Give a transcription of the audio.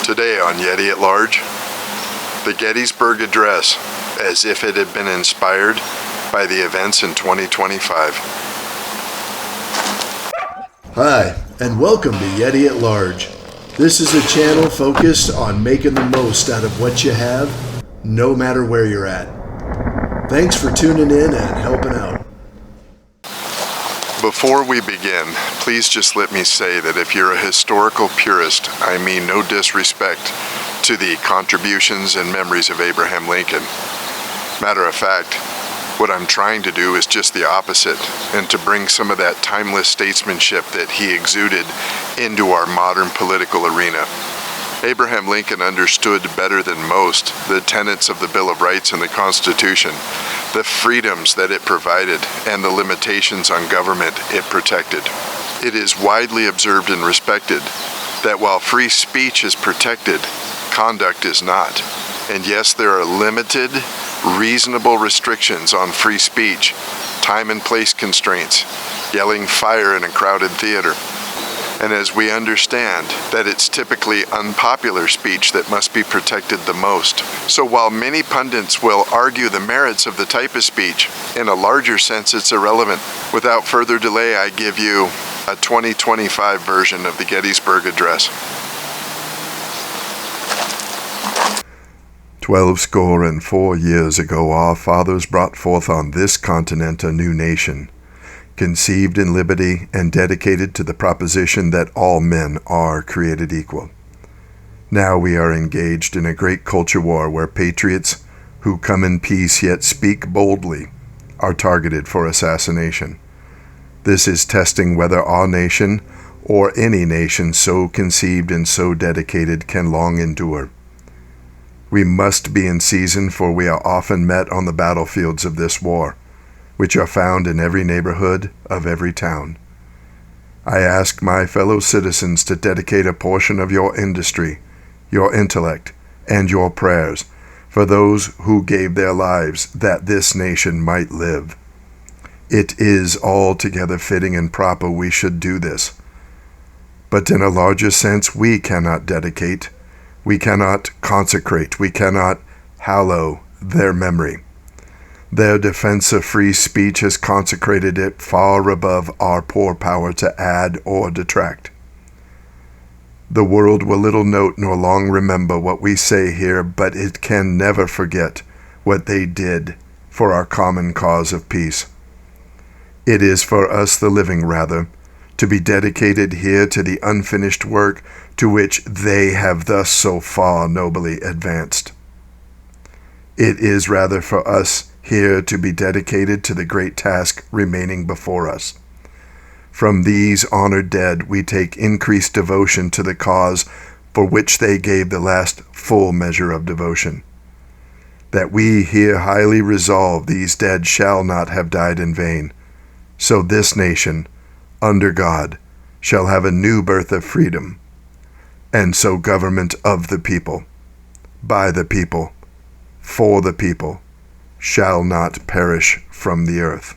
Today on Yeti at Large, the Gettysburg Address, as if it had been inspired by the events in 2025. Hi, and welcome to Yeti at Large. This is a channel focused on making the most out of what you have, no matter where you're at. Thanks for tuning in and helping out. Before we begin, please just let me say that if you're a historical purist, I mean no disrespect to the contributions and memories of Abraham Lincoln. Matter of fact, what I'm trying to do is just the opposite, and to bring some of that timeless statesmanship that he exuded into our modern political arena. Abraham Lincoln understood better than most the tenets of the Bill of Rights and the Constitution, the freedoms that it provided, and the limitations on government it protected. It is widely observed and respected that while free speech is protected, conduct is not. And yes, there are limited, reasonable restrictions on free speech, time and place constraints, yelling fire in a crowded theater. And as we understand that it's typically unpopular speech that must be protected the most. So while many pundits will argue the merits of the type of speech, in a larger sense it's irrelevant. Without further delay, I give you a 2025 version of the Gettysburg Address. 4 years ago our fathers brought forth on this continent a new nation, conceived in liberty and dedicated to the proposition that all men are created equal. Now we are engaged in a great culture war where patriots who come in peace yet speak boldly are targeted for assassination. This is testing whether our nation or any nation so conceived and so dedicated can long endure. We must be in season, for we are often met on the battlefields of this war, which are found in every neighborhood of every town. I ask my fellow citizens to dedicate a portion of your industry, your intellect, and your prayers for those who gave their lives that this nation might live. It is altogether fitting and proper we should do this. But in a larger sense, we cannot dedicate, we cannot consecrate, we cannot hallow their memory. Their defense of free speech has consecrated it far above our poor power to add or detract. The world will little note nor long remember what we say here, but it can never forget what they did for our common cause of peace. It is for us, the living rather, to be dedicated here to the unfinished work to which they have thus so far nobly advanced. It is rather for us here to be dedicated to the great task remaining before us. From these honored dead we take increased devotion to the cause for which they gave the last full measure of devotion. That we here highly resolve these dead shall not have died in vain. So this nation, under God, shall have a new birth of freedom, and so government of the people, by the people, for the people, shall not perish from the earth.